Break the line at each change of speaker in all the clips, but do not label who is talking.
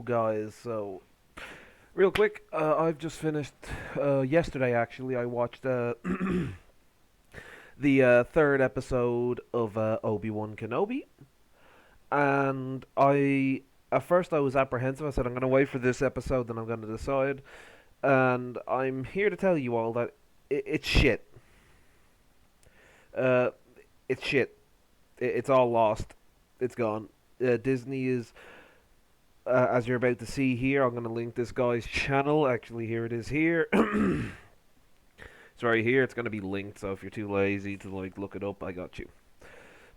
guys. So, real quick, I've just finished yesterday. Actually, I watched the third episode of Obi-Wan Kenobi, and I at first I was apprehensive. I said I'm going to wait for this episode, then I'm going to decide. And I'm here to tell you all that it's shit. Uh, it's shit. It's all lost. It's gone. Disney is as you're about to see here. I'm going to link this guy's channel. Actually, here it is here. It's right here. It's going to be linked, so if you're too lazy to look it up, I got you.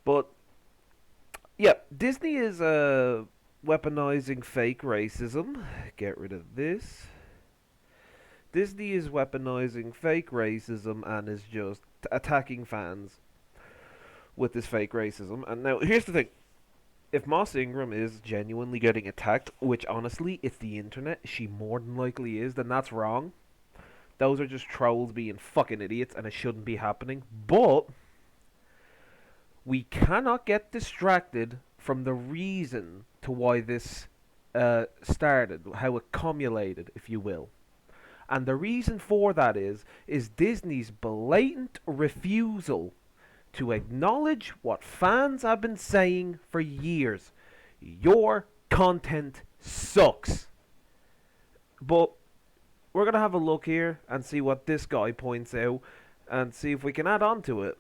But yeah, Disney is weaponizing fake racism. Get rid of this. Disney is weaponizing fake racism and is just attacking fans with this fake racism. And now here's the thing. If Moss Ingram is genuinely getting attacked, which honestly, it's the internet, she more than likely is, then that's wrong. Those are just trolls being fucking idiots, and it shouldn't be happening. But we cannot get distracted from the reason to why this started, how it cumulated, if you will. And the reason for that is Disney's blatant refusal to acknowledge what fans have been saying for years. Your content sucks. But we're going to have a look here and see what this guy points out and see if we can add on to it.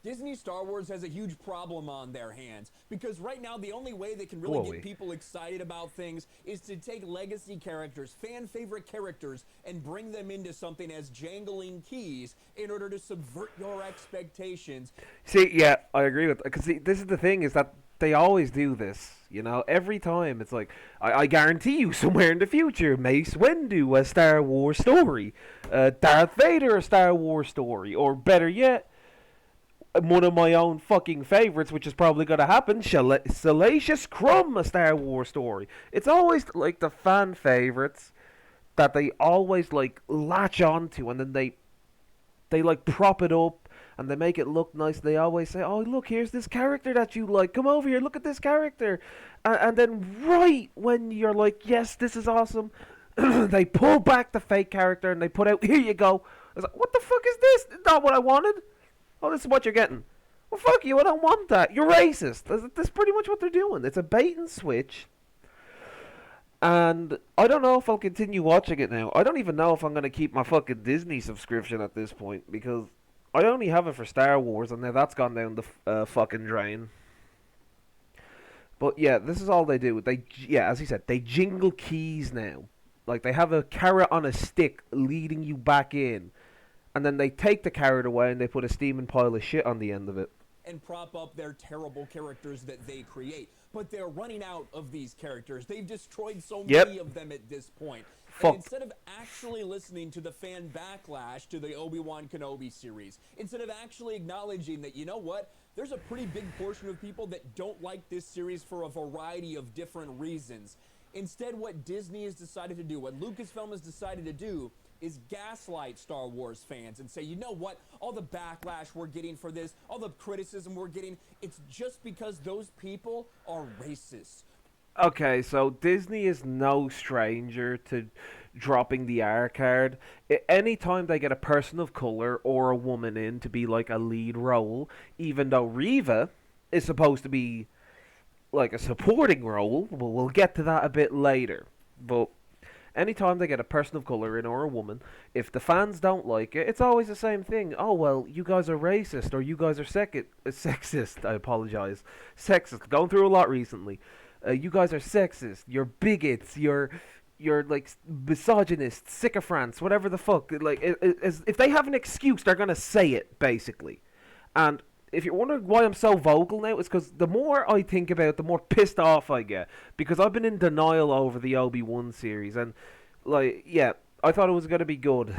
Disney Star Wars has a huge problem on their hands because right now the only way they can really get people excited about things is to take legacy characters, fan favorite characters, and bring them into something as jangling keys in order to subvert your expectations.
See, yeah, I agree with that. Because this is the thing, is that they always do this. You know, every time it's like, I guarantee you somewhere in the future, Mace Windu, a Star Wars story, Darth Vader, a Star Wars story, or better yet, one of my own fucking favorites, which is probably going to happen, Salacious Crumb, a Star Wars story. It's always like the fan favorites that they always like latch onto, and then they like prop it up and they make it look nice. They always say, "Oh, look, here's this character that you like. Come over here, look at this character." And then right when you're like, "Yes, this is awesome," they pull back the fake character and they put out, "Here you go." I was like, "What the fuck is this? Not what I wanted." "Oh, this is what you're getting." Well, fuck you, I don't want that. You're racist. That's pretty much what they're doing. It's a bait and switch. And I don't know if I'll continue watching it now. I don't even know if I'm going to keep my fucking Disney subscription at this point, because I only have it for Star Wars, and now that's gone down the fucking drain. But yeah, this is all they do. As he said, they jingle keys now. Like, they have a carrot on a stick leading you back in. And then they take the carrot away and they put a steaming pile of shit on the end of it.
And prop up their terrible characters that they create. But they're running out of these characters. They've destroyed so many of them at this point. And instead of actually listening to the fan backlash to the Obi-Wan Kenobi series, instead of actually acknowledging that, you know what, there's a pretty big portion of people that don't like this series for a variety of different reasons. Instead, what Disney has decided to do, what Lucasfilm has decided to do, is gaslight Star Wars fans and say, you know what, all the backlash we're getting for this, all the criticism we're getting, it's just because those people are racist.
Okay, so Disney is no stranger to dropping the R card. Anytime they get a person of color or a woman in to be like a lead role, even though Reva is supposed to be like a supporting role, we'll get to that a bit later, but anytime they get a person of color in or a woman, if the fans don't like it, it's always the same thing. "Oh, well, you guys are racist, or you guys are sexist." I apologize. Sexist. Going through a lot recently. You guys are sexist. You're bigots. You're like misogynists, sycophants, whatever the fuck. Like, if they have an excuse, they're gonna say it basically. And if you're wondering why I'm so vocal now, it's because the more I think about it, the more pissed off I get. Because I've been in denial over the Obi-Wan series. And, like, yeah, I thought it was going to be good.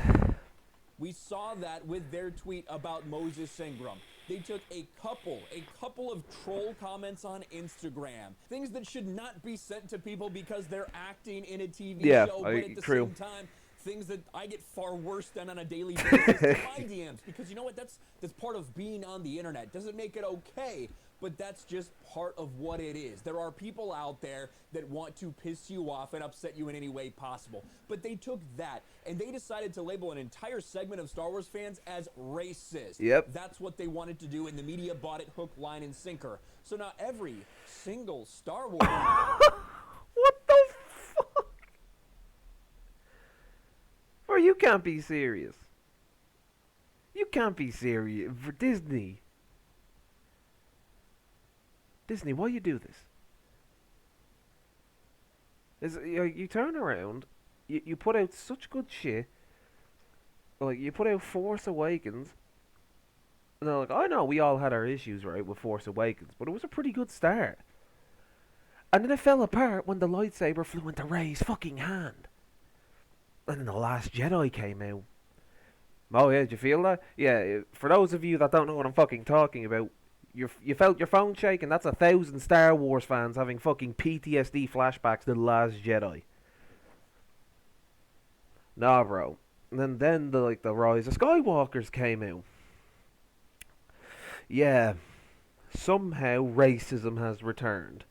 We saw that with their tweet about Moses Ingram. They took a couple of troll comments on Instagram. Things that should not be sent to people because they're acting in a TV show, but at the same time, things that I get far worse than on a daily basis to my DMs, because you know what? That's part of being on the internet. Doesn't make it okay, but that's just part of what it is. There are people out there that want to piss you off and upset you in any way possible. But they took that and they decided to label an entire segment of Star Wars fans as racist.
Yep.
That's what they wanted to do, and the media bought it hook, line, and sinker. So now every single Star Wars...
What the fuck? Bro, you can't be serious. You can't be serious. For Disney. Disney, why you do this? You turn around, you put out such good shit. Like, you put out Force Awakens. And they're like, I know we all had our issues, right, with Force Awakens, but it was a pretty good start. And then it fell apart when the lightsaber flew into Rey's fucking hand. And then The Last Jedi came out. Oh yeah, did you feel that? Yeah, for those of you that don't know what I'm fucking talking about, you felt your phone shaking? That's 1,000 Star Wars fans having fucking PTSD flashbacks to The Last Jedi. Nah, bro. And then the Rise of Skywalkers came out. Yeah, somehow racism has returned.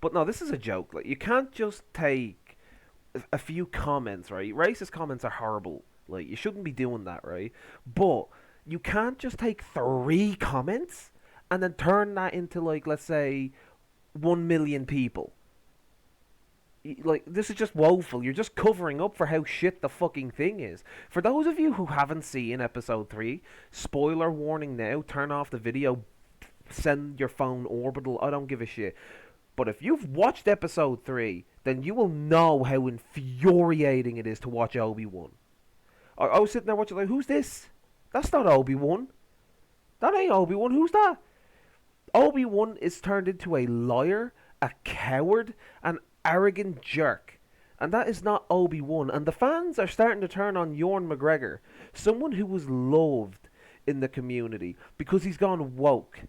But no, this is a joke. Like, you can't just take a few comments, right? Racist comments are horrible. Like, you shouldn't be doing that, right? But you can't just take 3 comments and then turn that into, like, let's say 1 million people. Like, this is just woeful. You're just covering up for how shit the fucking thing is. For those of you who haven't seen episode 3, spoiler warning now, turn off the video, send your phone orbital, I don't give a shit. But if you've watched episode 3, then you will know how infuriating it is to watch Obi-Wan. I was sitting there watching like, who's this? That's not Obi-Wan. That ain't Obi-Wan. Who's that? Obi-Wan is turned into a liar, a coward, an arrogant jerk. And that is not Obi-Wan. And the fans are starting to turn on Ewan McGregor, someone who was loved in the community, because he's gone woke.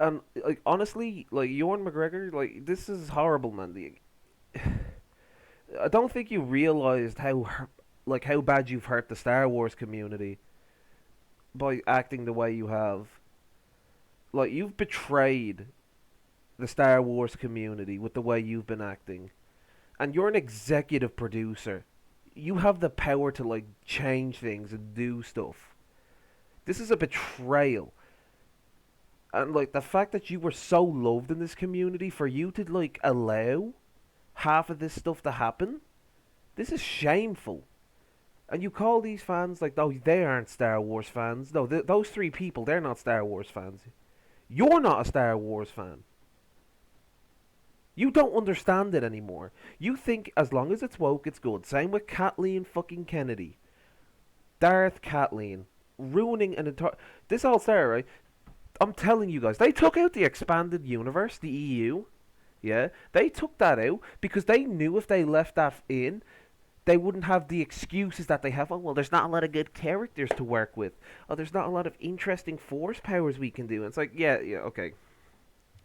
And like, honestly, like, Ewan McGregor, like, this is horrible, man. I don't think you realized how bad you've hurt the Star Wars community by acting the way you have. Like, you've betrayed the Star Wars community with the way you've been acting. And you're an executive producer. You have the power to, like, change things and do stuff. This is a betrayal. And, like, the fact that you were so loved in this community, for you to, like, allow half of this stuff to happen, this is shameful. And you call these fans, like, oh, they aren't Star Wars fans. No, those 3 people, they're not Star Wars fans. You're not a Star Wars fan. You don't understand it anymore. You think as long as it's woke, it's good. Same with Kathleen fucking Kennedy. Darth Kathleen. Ruining an entire... This all started, right? I'm telling you guys, they took out the expanded universe, the EU. Yeah? They took that out because they knew if they left that in, they wouldn't have the excuses that they have. Oh, well, there's not a lot of good characters to work with. Oh, there's not a lot of interesting force powers we can do. And it's like, yeah, okay.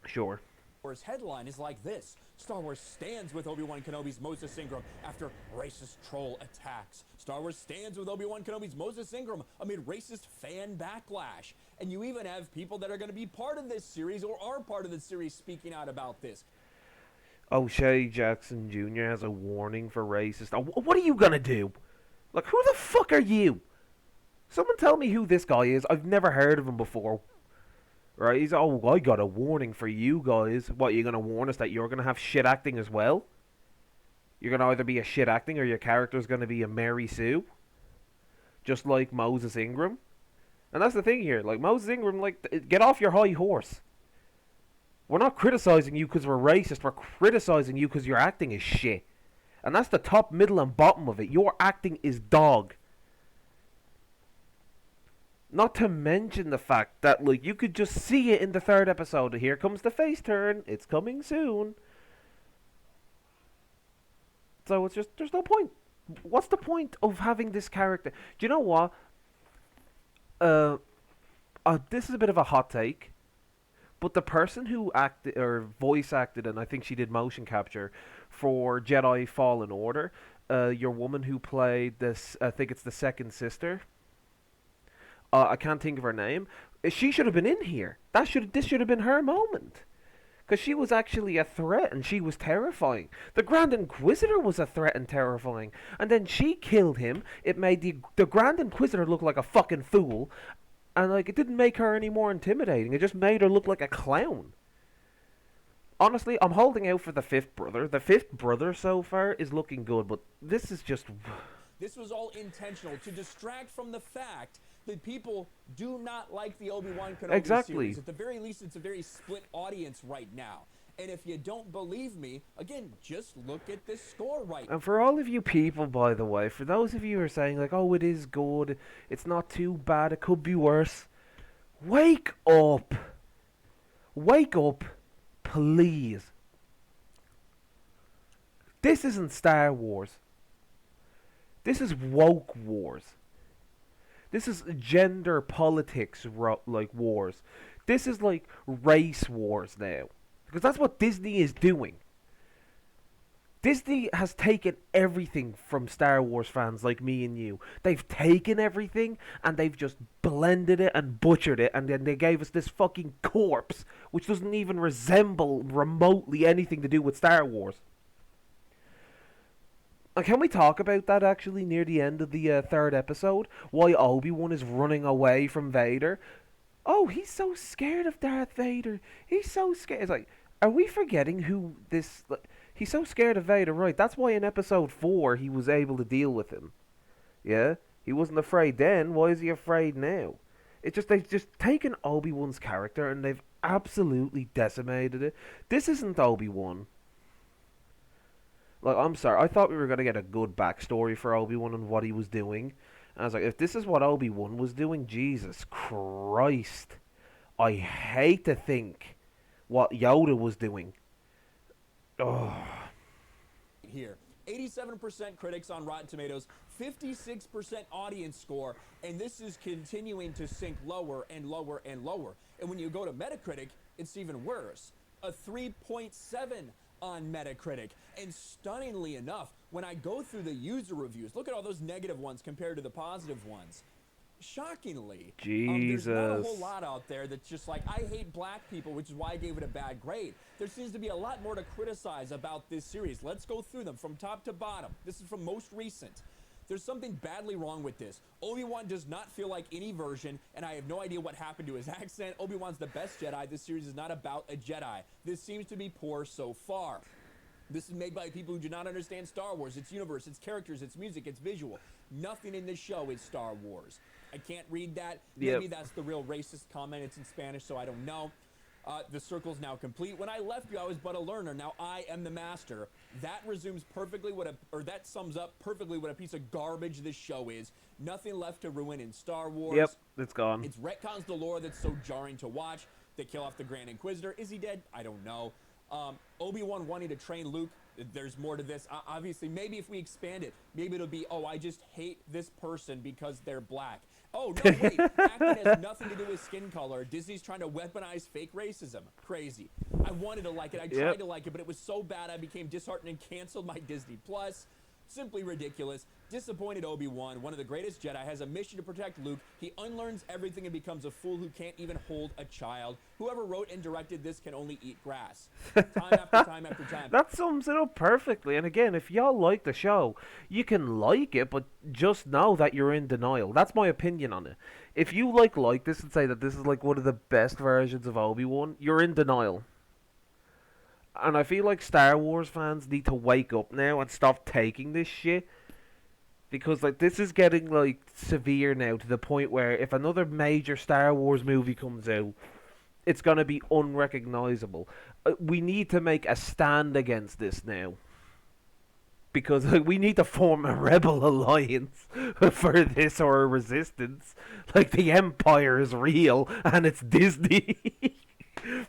Sure.
Wars headline is like this: Star Wars stands with Obi-Wan Kenobi's Moses Ingram after racist troll attacks. Star Wars stands with Obi-Wan Kenobi's Moses Ingram amid racist fan backlash. And you even have people that are going to be part of this series or are part of the series speaking out about this.
O'Shea Jackson Jr. has a warning for racist. Oh, what are you going to do? Like, who the fuck are you? Someone tell me who this guy is. I've never heard of him before. Right, he's, oh, I got a warning for you guys. What, you're going to warn us that you're going to have shit acting as well? You're going to either be a shit acting or your character's going to be a Mary Sue? Just like Moses Ingram? And that's the thing here. Like, Moses Ingram, like, get off your high horse. We're not criticizing you because we're racist. We're criticizing you because your acting is shit. And that's the top, middle, and bottom of it. Your acting is dog. Not to mention the fact that, like, you could just see it in the 3rd episode. Here comes the face turn. It's coming soon. So it's just, there's no point. What's the point of having this character? Do you know what? This is a bit of a hot take. But the person who acted or voice acted, and I think she did motion capture for Jedi Fallen Order, your woman who played this, I think it's the second sister. I can't think of her name. She should have been in here. This should have been her moment. Because she was actually a threat and she was terrifying. The Grand Inquisitor was a threat and terrifying. And then she killed him. It made the Grand Inquisitor look like a fucking fool. And like it didn't make her any more intimidating. It just made her look like a clown. Honestly, I'm holding out for the fifth brother. The fifth brother so far is looking good, but this is just
This was all intentional to distract from the fact that people do not like the Obi-Wan Kenobi series. At the very least, it's a very split audience right now. And if you don't believe me, again, just look at this score right now.
And for all of you people, by the way, for those of you who are saying like, oh, it is good, it's not too bad, it could be worse, wake up. Wake up, please. This isn't Star Wars. This is woke wars. This is gender politics like wars. This is like race wars now. Because that's what Disney is doing. Disney has taken everything from Star Wars fans like me and you. They've taken everything and they've just blended it and butchered it, and then they gave us this fucking corpse which doesn't even resemble remotely anything to do with Star Wars. Can we talk about that actually near the end of the third episode? Why Obi-Wan is running away from Vader? Oh, he's so scared of Darth Vader. He's so scared. It's like, are we forgetting who this... He's so scared of Vader, right? That's why in episode 4 he was able to deal with him. Yeah? He wasn't afraid then. Why is he afraid now? It's just, they've just taken Obi-Wan's character and they've absolutely decimated it. This isn't Obi-Wan. Like, I'm sorry, I thought we were going to get a good backstory for Obi-Wan and what he was doing. And I was like, if this is what Obi-Wan was doing, Jesus Christ. I hate to think what Yoda was doing. Oh.
Here, 87% critics on Rotten Tomatoes, 56% audience score, and this is continuing to sink lower and lower and lower. And when you go to Metacritic, it's even worse. A 3.7 on Metacritic. And stunningly enough, when I go through the user reviews, look at all those negative ones compared to the positive ones. Shockingly,
Jesus.
There's not a whole lot out there that's just like, I hate black people, which is why I gave it a bad grade. There seems to be a lot more to criticize about this series. Let's go through them from top to bottom. This is from most recent. There's something badly wrong with this. Obi-Wan does not feel like any version, and I have no idea what happened to his accent. Obi-Wan's the best Jedi. This series is not about a Jedi. This seems to be poor so far. This is made by people who do not understand Star Wars, its universe, its characters, its music, its visual. Nothing in this show is Star Wars. I can't read that. Maybe that's the real racist comment. It's in Spanish, so I don't know. The circle's now complete. When I left you, I was but a learner. Now I am the master. That resumes perfectly that sums up perfectly what a piece of garbage this show is. Nothing left to ruin in Star Wars.
Yep, it's gone.
It's retcons the lore that's so jarring to watch. They kill off the Grand Inquisitor. Is he dead? I don't know. Obi-Wan wanting to train Luke. There's more to this. Obviously, maybe if we expand it, maybe it'll be, oh, I just hate this person because they're black. Oh, no, wait. Acting has nothing to do with skin color. Disney's trying to weaponize fake racism. Crazy. I wanted to like it. I tried to like it, but it was so bad I became disheartened and canceled my Disney Plus. Simply ridiculous. Disappointed Obi-Wan, one of the greatest Jedi, has a mission to protect Luke. He unlearns everything and becomes a fool who can't even hold a child. Whoever wrote and directed this can only eat grass. Time after time after time.
That sums it up perfectly. And again, if y'all like the show, you can like it, but just know that you're in denial. That's my opinion on it. If you like this and say that this is like one of the best versions of Obi-Wan, you're in denial. And I feel like Star Wars fans need to wake up now and stop taking this shit. Because, like, this is getting, like, severe now to the point where if another major Star Wars movie comes out, it's going to be unrecognizable. We need to make a stand against this now. Because like, we need to form a rebel alliance for this, or a resistance. Like, the Empire is real and it's Disney.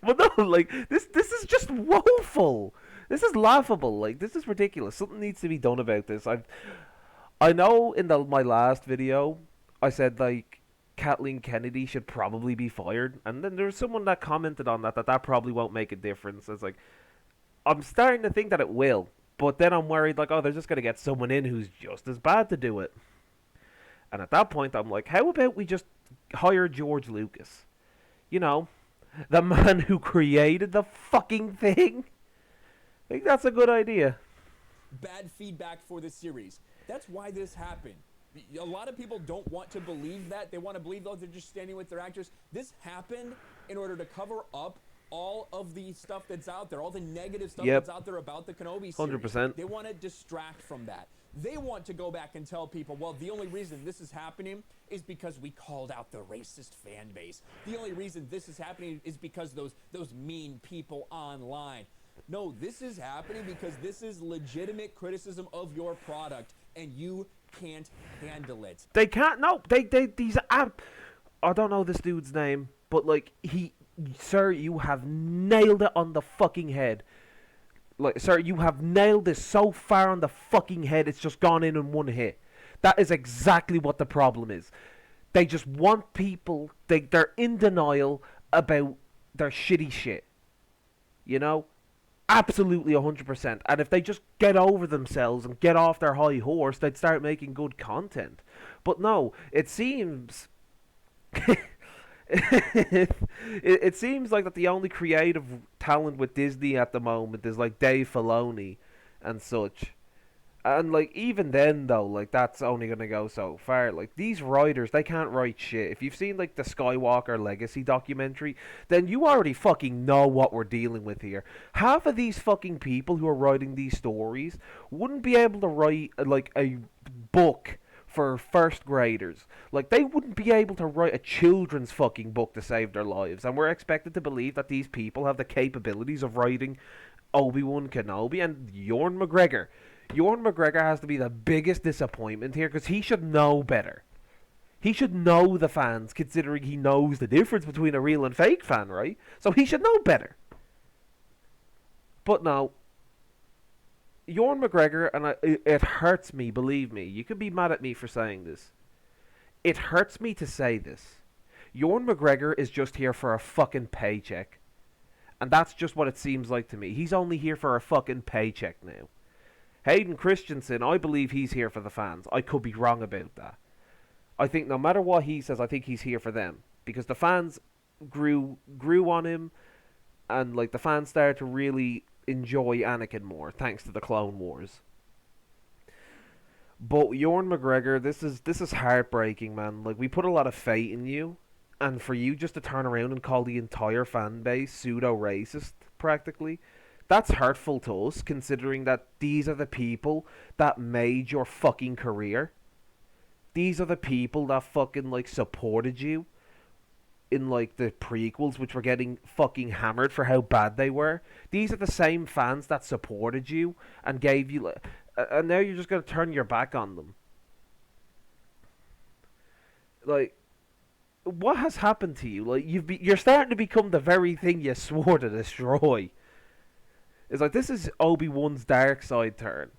But no, like, this is just woeful. This is laughable. Like, this is ridiculous. Something needs to be done about this. I know in my last video, I said, like, Kathleen Kennedy should probably be fired. And then there's someone that commented on that probably won't make a difference. It's like, I'm starting to think that it will. But then I'm worried, like, oh, they're just going to get someone in who's just as bad to do it. And at that point, I'm like, how about we just hire George Lucas? You know, the man who created the fucking thing. I think that's a good idea.
Bad feedback for the series. That's why this happened. A lot of people don't want to believe that. They want to believe, oh, they're just standing with their actors. This happened in order to cover up all of the stuff that's out there, all the negative stuff that's out there about the Kenobi series.
100%.
They want to distract from that. They want to go back and tell people, well, the only reason this is happening is because we called out the racist fan base. The only reason this is happening is because those mean people online. No, this is happening because this is legitimate criticism of your product, and you can't handle it.
They can't. No, these. I don't know this dude's name, but like sir, you have nailed it on the fucking head. Like, sir, you have nailed this so far on the fucking head, it's just gone in one hit. That is exactly what the problem is. They just want people. They're in denial about their shitty shit. You know. Absolutely 100%. And if they just get over themselves and get off their high horse, they'd start making good content. But no, it seems... it seems like that the only creative talent with Disney at the moment is like Dave Filoni and such. And like even then though, like that's only gonna go so far. Like these writers, they can't write shit. If you've seen like the Skywalker Legacy documentary, then you already fucking know what we're dealing with here. Half of these fucking people who are writing these stories wouldn't be able to write like a book for first graders. Like they wouldn't be able to write a children's fucking book to save their lives. And we're expected to believe that these people have the capabilities of writing Obi-Wan Kenobi and Ewan McGregor. Ewan McGregor has to be the biggest disappointment here because he should know better. He should know the fans, considering he knows the difference between a real and fake fan, right? So he should know better. But no. Ewan McGregor, and it hurts me, believe me. You can be mad at me for saying this. It hurts me to say this. Ewan McGregor is just here for a fucking paycheck. And that's just what it seems like to me. He's only here for a fucking paycheck now. Hayden Christensen, I believe he's here for the fans. I could be wrong about that. I think no matter what he says, I think he's here for them. Because the fans grew on him, and like the fans started to really enjoy Anakin more, thanks to the Clone Wars. But Ewan McGregor, this is heartbreaking, man. Like we put a lot of faith in you, and for you just to turn around and call the entire fan base pseudo-racist, practically, that's hurtful to us, considering that these are the people that made your fucking career. These are the people that fucking, like, supported you in, like, the prequels, which were getting fucking hammered for how bad they were. These are the same fans that supported you and gave you... and now you're just going to turn your back on them. Like, what has happened to you? Like, you're starting to become the very thing you swore to destroy. It's like, this is Obi-Wan's dark side turn.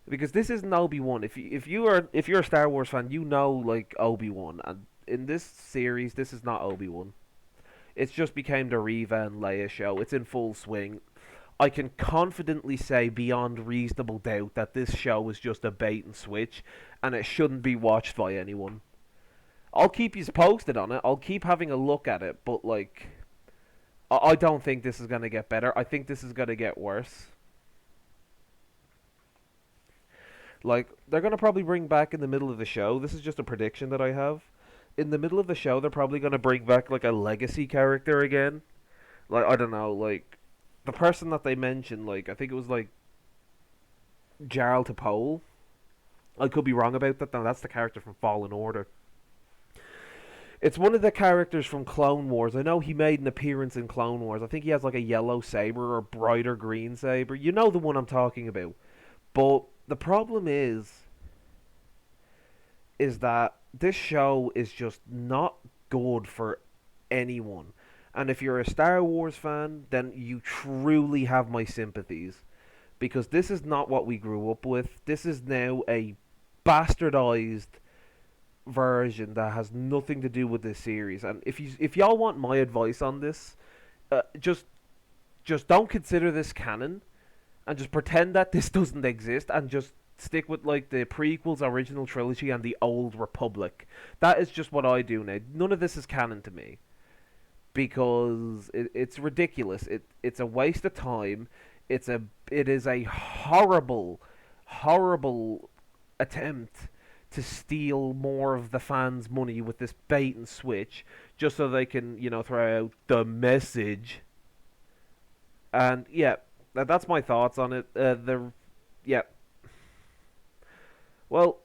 Because this isn't Obi-Wan. If you're a Star Wars fan, you know like Obi-Wan, and in this series, this is not Obi-Wan. It's just became the Reva and Leia show. It's in full swing. I can confidently say beyond reasonable doubt that this show is just a bait and switch, and it shouldn't be watched by anyone. I'll keep you posted on it. I'll keep having a look at it, but like, I don't think this is going to get better. I think this is going to get worse. Like, they're going to probably bring back in the middle of the show. This is just a prediction that I have. In the middle of the show, they're probably going to bring back, like, a legacy character again. Like, I don't know, like, the person that they mentioned, like, I think it was, like, Jarl T'Pol. I could be wrong about that. No, that's the character from Fallen Order. It's one of the characters from Clone Wars. I know he made an appearance in Clone Wars. I think he has like a yellow saber or brighter green saber. You know the one I'm talking about. But the problem is that this show is just not good for anyone. And if you're a Star Wars fan, then you truly have my sympathies. Because this is not what we grew up with. This is now a bastardized version that has nothing to do with this series. And if y'all want my advice on this, just don't consider this canon, and just pretend that this doesn't exist, and just stick with like the prequels, original trilogy, and the Old Republic. That is just what I do now. None of this is canon to me because it's ridiculous. It's a waste of time. It is a horrible attempt to steal more of the fans' money with this bait and switch, just so they can throw out the message. And yeah, that's my thoughts on it. Yeah. Well,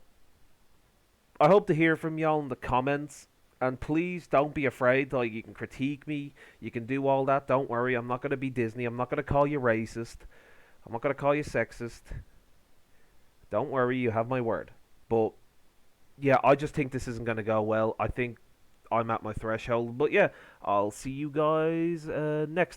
I hope to hear from y'all in the comments. And please don't be afraid. Like, you can critique me. You can do all that. Don't worry. I'm not going to be Disney. I'm not going to call you racist. I'm not going to call you sexist. Don't worry. You have my word. But, yeah, I just think this isn't going to go well. I think I'm at my threshold. But, yeah, I'll see you guys next